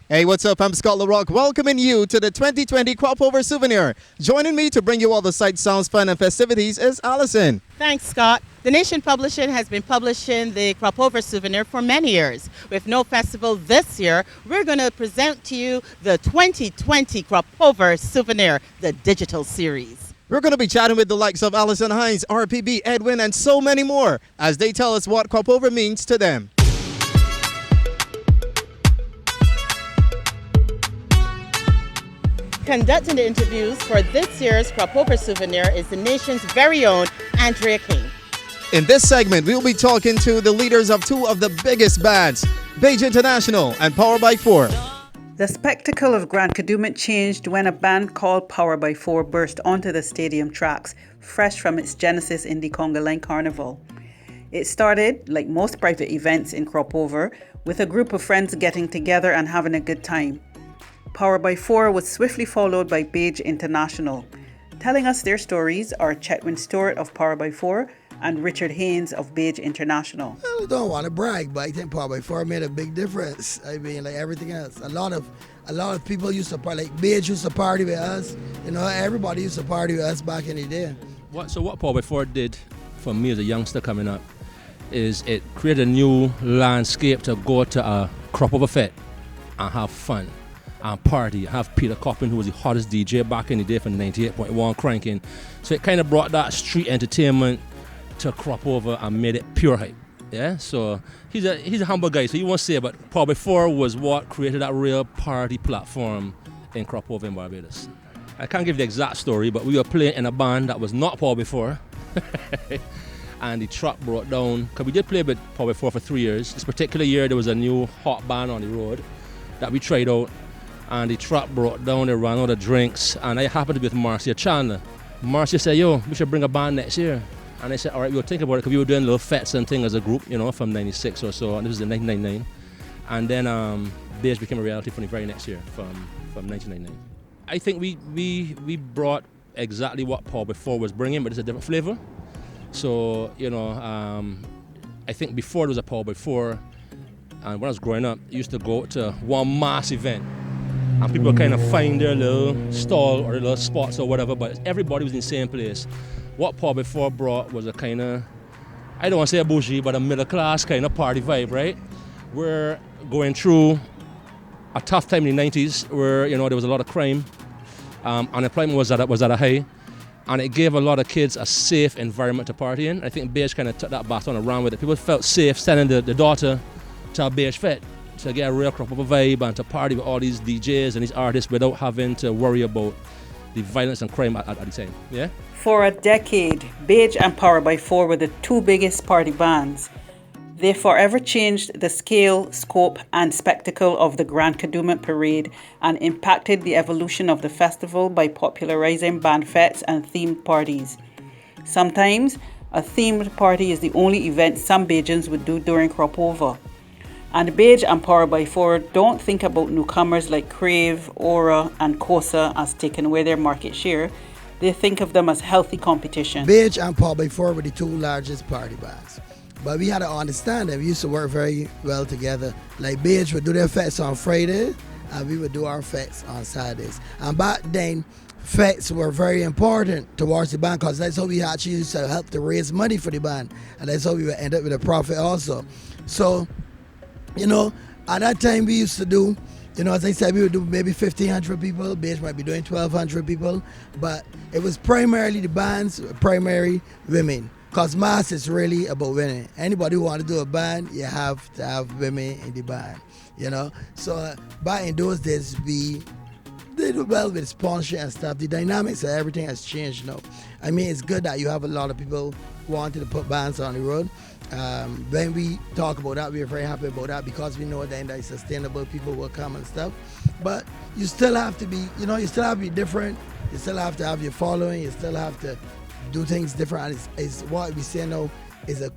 Hey, what's up? I'm Scott LaRock, welcoming you to the 2020 Crop Over Souvenir. Joining me to bring you all the sights, sounds, fun, and festivities is Allison. Thanks, Scott. The Nation Publishing has been publishing the Crop Over Souvenir for many years. With no festival this year, we're going to present to you the 2020 Crop Over Souvenir, the digital series. We're going to be chatting with the likes of Allison, Haynes, RPB, Chetwin, and so many more as they tell us what Crop Over means to them. Conducting the interviews for this year's Crop Over Souvenir is the nation's very own Andrea King. In this segment, we'll be talking to the leaders of two of the biggest bands, Baje International and Power by Four. The spectacle of Grand Kadooment changed when a band called Power by Four burst onto the stadium tracks, fresh from its genesis in the Conga Line Carnival. It started, like most private events in Crop Over, with a group of friends getting together and having a good time. Power by Four was swiftly followed by Baje International. Telling us their stories are Chetwyn Stewart of Power by Four and Richard Haynes of Baje International. I don't want to brag, but I think Power by Four made a big difference. I mean, like everything else, a lot of people used to party. Like Baje used to party with us. You know, everybody used to party with us back in the day. What Power by Four did for me as a youngster coming up is it created a new landscape to go to a Crop Over Fete and have fun. And party, have Peter Coppin, who was the hottest DJ back in the day from 98.1 cranking. So it kind of brought that street entertainment to Crop Over and made it pure hype. Yeah, so he's a humble guy, so you won't say, but Power by Four was what created that real party platform in Crop Over in Barbados. I can't give the exact story, but we were playing in a band that was not Power by Four. And the truck brought down, because we did play with Power by Four for 3 years. This particular year there was a new hot band on the road that we tried out. And the truck broke down, they ran out of drinks, and I happened to be with Marcia Chandler. Marcia said, yo, we should bring a band next year. And I said, all right, we'll think about it, because we were doing little fetes and things as a group, you know, from 96 or so, and this was in 1999. And then Baje became a reality from the very next year, from 1999. I think we brought exactly what Power by Four was bringing, but it's a different flavor. So, you know, I think before there was a Power by Four, and when I was growing up, I used to go to one mass event, and people kind of find their little stall or their little spots or whatever, but everybody was in the same place. What Power by Four brought was a kind of, I don't want to say a bougie, but a middle class kind of party vibe, right? We're going through a tough time in the 90s where, you know, there was a lot of crime. Unemployment was at a high, and it gave a lot of kids a safe environment to party in. I think Baje kind of took that baton around with it. People felt safe sending the daughter to a Baje Fete to get a real Crop Over vibe and to party with all these DJs and these artists without having to worry about the violence and crime at the time. Yeah. For a decade, Baje and Power by Four were the two biggest party bands. They forever changed the scale, scope, and spectacle of the Grand Kadooment parade and impacted the evolution of the festival by popularizing band fetes and themed parties. Sometimes, a themed party is the only event some Bajans would do during Crop Over. And Baje and Power by Four don't think about newcomers like Crave, Aura, and Kosa as taking away their market share. They think of them as healthy competition. Baje and Power by Four were the two largest party bands. But we had to understand that we used to work very well together. Like Baje would do their fetes on Friday, and we would do our fetes on Saturdays. And back then, fetes were very important towards the band, because that's how we actually used to help to raise money for the band. And that's how we would end up with a profit also. So, you know, at that time we used to do, you know, as I said, we would do maybe 1,500 people. Baje might be doing 1,200 people. But it was primarily the bands, primary women. Because mass is really about women. Anybody who want to do a band, you have to have women in the band, you know. So back in those days, we did well with sponsorship and stuff. The dynamics of everything has changed now. I mean, it's good that you have a lot of people wanting to put bands on the road. When we talk about that, we're very happy about that, because we know then that sustainable people will come and stuff. But you still have to be, you know, you still have to be different. You still have to have your following. You still have to do things different. And it's what we say now is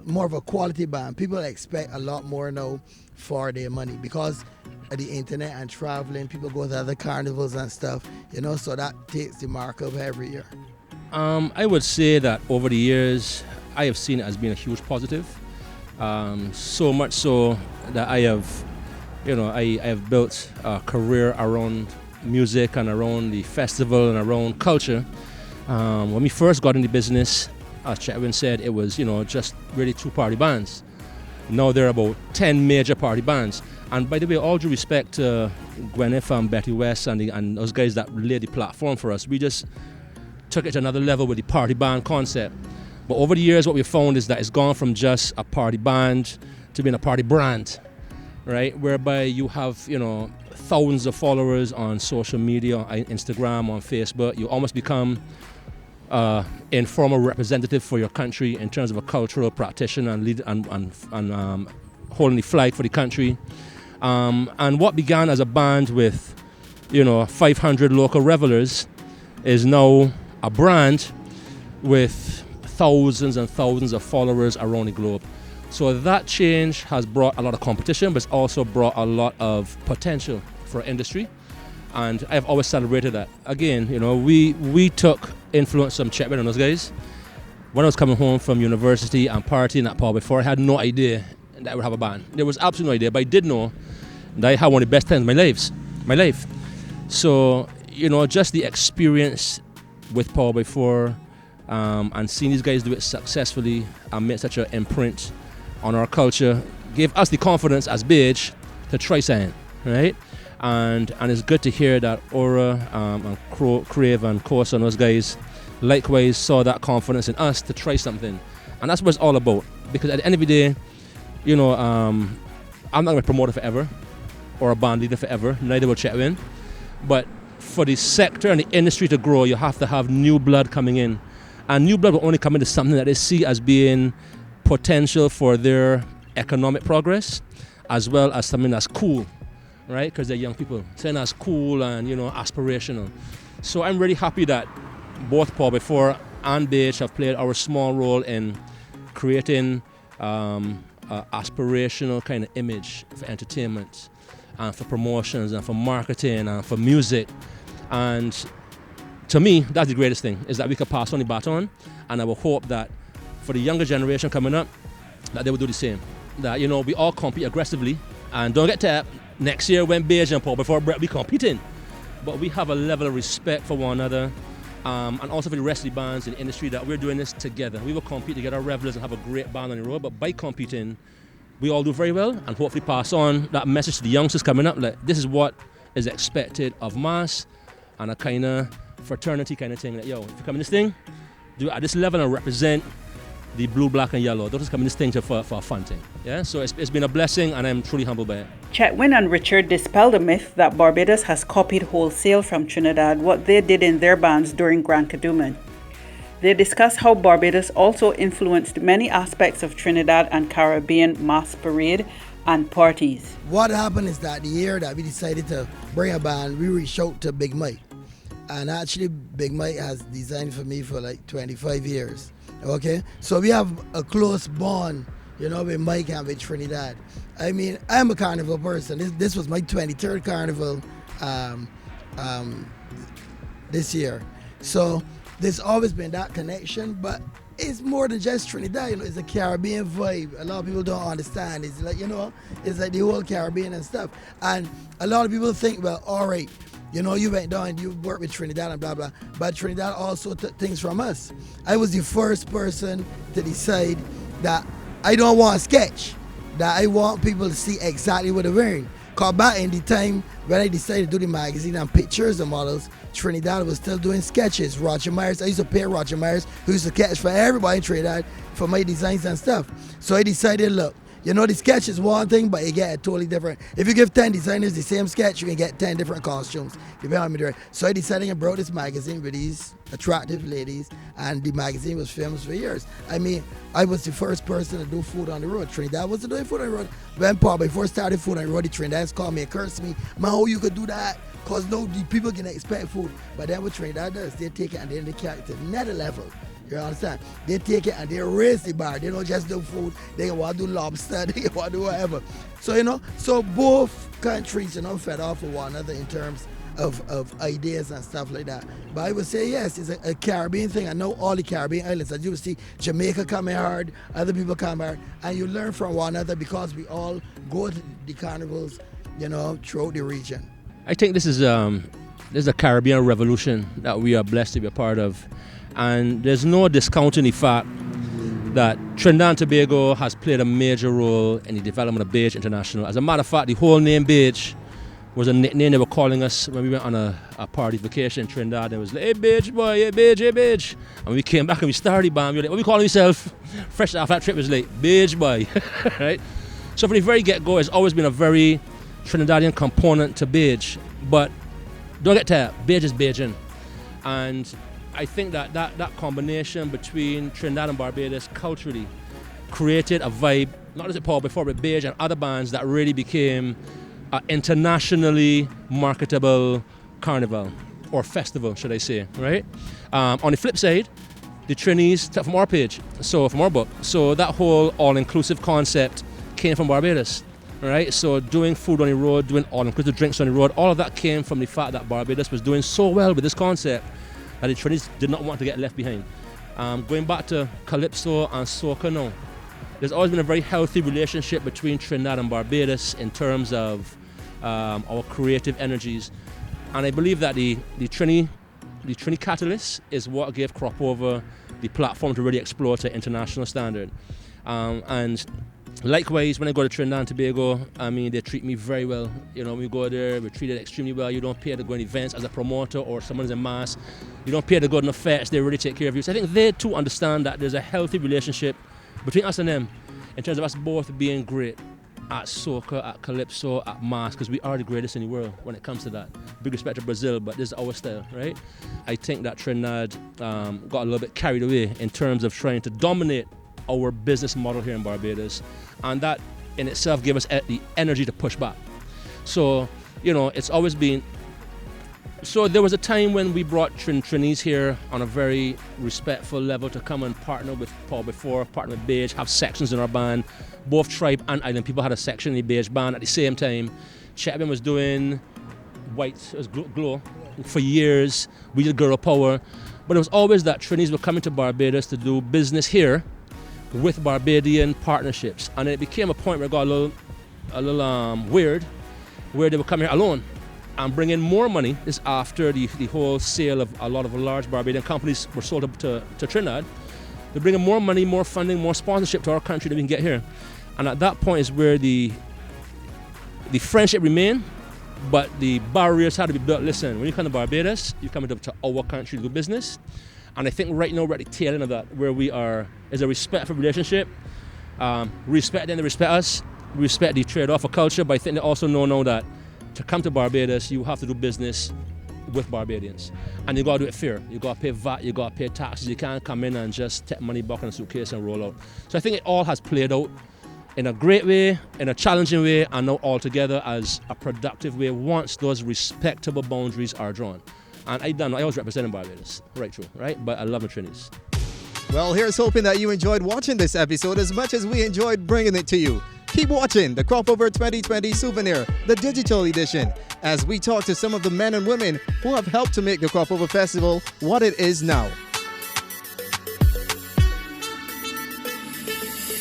more of a quality band. People expect a lot more now for their money because of the internet and traveling. People go to other carnivals and stuff, you know, so that takes the mark up every year. I would say that over the years, I have seen it as being a huge positive. So much so that I have I have built a career around music and around the festival and around culture. When we first got into business, as Chetwin said, it was just really 2 party bands. Now there are about 10 major party bands. And by the way, all due respect to Gwyneth and Betty West and those guys that laid the platform for us, we just took it to another level with the party band concept. But over the years, what we found is that it's gone from just a party band to being a party brand, right? Whereby you have, thousands of followers on social media, on Instagram, on Facebook. You almost become informal representative for your country in terms of a cultural practitioner and lead and holding the flag for the country. And what began as a band with 500 local revellers is now a brand with thousands and thousands of followers around the globe. So that change has brought a lot of competition, but it's also brought a lot of potential for our industry. And I've always celebrated that. Again, we took influence from Chetwin and those guys. When I was coming home from university and partying at Paul before, I had no idea that I would have a band. There was absolutely no idea, but I did know that I had one of the best times of my life. So, just the experience with Paul before and seeing these guys do it successfully and make such an imprint on our culture gave us the confidence as Baje to try something, right? And it's good to hear that Aura and Crave and Course and those guys likewise saw that confidence in us to try something. And that's what it's all about. Because at the end of the day, I'm not going to promote it forever or a band leader forever, neither will Chetwin. But for the sector and the industry to grow, you have to have new blood coming in. And new blood will only come into something that they see as being potential for their economic progress, as well as something that's cool, right? Because they're young people. Something that's cool and, aspirational. So I'm really happy that both Paul before and Baje have played our small role in creating aspirational kind of image for entertainment and for promotions and for marketing and for music. And to me, that's the greatest thing, is that we can pass on the baton. And I will hope that for the younger generation coming up, that they will do the same. That, we all compete aggressively. And don't get tapped. Next year when Baje and Paul before Brett, we competing. But we have a level of respect for one another. And also for the rest of the bands in the industry, that we're doing this together. We will compete to get our revelers and have a great band on the road, but by competing, we all do very well and hopefully pass on that message to the youngsters coming up, like this is what is expected of mass and a kind of fraternity kind of thing. Like, if you come in this thing, do it at this level and represent the blue, black, and yellow. Don't just come in this thing for a fun thing. Yeah, so it's been a blessing and I'm truly humbled by it. Chetwin and Richard dispelled the myth that Barbados has copied wholesale from Trinidad what they did in their bands during Grand Kadooment. They discussed how Barbados also influenced many aspects of Trinidad and Caribbean masquerade and parties. What happened is that the year that we decided to bring a band, we reached out to Big Mike. And actually, Big Mike has designed for me for like 25 years. Okay? So we have a close bond, with Mike and with Trinidad. I mean, I'm a carnival person. This was my 23rd carnival this year. So there's always been that connection, but it's more than just Trinidad, it's a Caribbean vibe. A lot of people don't understand. It's like, it's like the whole Caribbean and stuff. And a lot of people think, well, all right, you went down, you worked with Trinidad and blah, blah. But Trinidad also took things from us. I was the first person to decide that I don't want a sketch, that I want people to see exactly what they're wearing. Because back in the time when I decided to do the magazine and pictures and models, Trinidad was still doing sketches. Roger Myers, I used to pay Roger Myers, who used to sketch for everybody in Trinidad for my designs and stuff. So I decided, look, the sketch is one thing, but you get a totally different. If you give 10 designers the same sketch, you can get 10 different costumes. You feel me there? So I decided I brought this magazine with these attractive ladies, and the magazine was famous for years. I mean, I was the first person to do food on the road. Trinidad wasn't doing food on the road. When Paul before started food on the road, the Trinidadians called me and cursed me, man, how you could do that? Because no, the people can expect food. But then what Trinidad does, they take it and then they carry it to another level. You understand? They take it and they raise the bar. They don't just do food. They want to do lobster. They want to do whatever. So, so both countries, fed off of one another in terms of ideas and stuff like that. But I would say, yes, it's a Caribbean thing. I know all the Caribbean islands. As you will see, Jamaica coming hard, other people come hard. And you learn from one another because we all go to the carnivals throughout the region. I think this is a Caribbean revolution that we are blessed to be a part of. And there's no discounting the fact that Trinidad and Tobago has played a major role in the development of Baje International. As a matter of fact, the whole name Baje was a nickname they were calling us when we went on a party vacation in Trinidad. And it was like, hey Baje boy, hey Baje, hey Baje. And we came back and we started the band. We were like, what we calling ourselves? Fresh after that trip, it was like, Baje boy, right? So from the very get-go, it's always been a very Trinidadian component to Baje. But don't get tired, Baje is Bajan. And I think that combination between Trinidad and Barbados culturally created a vibe, not just Paul before, but Baje and other bands that really became an internationally marketable carnival, or festival, should I say, right? On the flip side, the Trinis took from our page, so from our book. So that whole all-inclusive concept came from Barbados, right? So doing food on the road, doing all-inclusive drinks on the road, all of that came from the fact that Barbados was doing so well with this concept that the Trinis did not want to get left behind. Going back to Calypso and Soca now, there's always been a very healthy relationship between Trinidad and Barbados in terms of our creative energies. And I believe that the Trini Catalyst is what gave Cropover the platform to really explore to international standard. And likewise, when I go to Trinidad and Tobago, I mean, they treat me very well. We go there, we're treated extremely well. You don't pay to go to events as a promoter or someone's in mass. You don't pay to go to the fairs. They really take care of you. So I think they too understand that there's a healthy relationship between us and them in terms of us both being great at soca, at calypso, at mass, because we are the greatest in the world when it comes to that. Big respect to Brazil, but this is our style, right? I think that Trinidad got a little bit carried away in terms of trying to dominate our business model here in Barbados, and that in itself gave us the energy to push back. So, it's always been. So there was a time when we brought Trinis here on a very respectful level to come and partner with Paul before, partner with Baje, have sections in our band. Both tribe and island people had a section in the Baje band at the same time. Chetwin was doing white, it was glow for years. We did girl power, but it was always that Trinis were coming to Barbados to do business here with Barbadian partnerships, and it became a point where it got a little weird, where they would come here alone and bring in more money. This after the whole sale of a lot of large Barbadian companies were sold up to Trinidad. They bring in more money, more funding, more sponsorship to our country than we can get here, and at that point is where the friendship remained, but the barriers had to be built. Listen, when you come to Barbados, you come to our country to do business. And I think right now we're at the tail end of that, where we are, is a respectful relationship. Respect them, they respect us. We respect the trade-off of culture, but I think they also know now that to come to Barbados, you have to do business with Barbadians. And you gotta do it fair. You gotta pay VAT, you gotta pay taxes. You can't come in and just take money back in a suitcase and roll out. So I think it all has played out in a great way, in a challenging way, and now all together as a productive way once those respectable boundaries are drawn. And I was representing Barbados, right true, right? But I love my Trinis. Well, here's hoping that you enjoyed watching this episode as much as we enjoyed bringing it to you. Keep watching the Cropover 2020 Souvenir, the digital edition, as we talk to some of the men and women who have helped to make the Cropover Festival what it is now.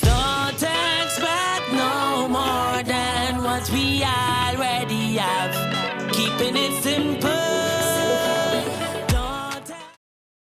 Don't expect no more than what we already have. Keeping it simple.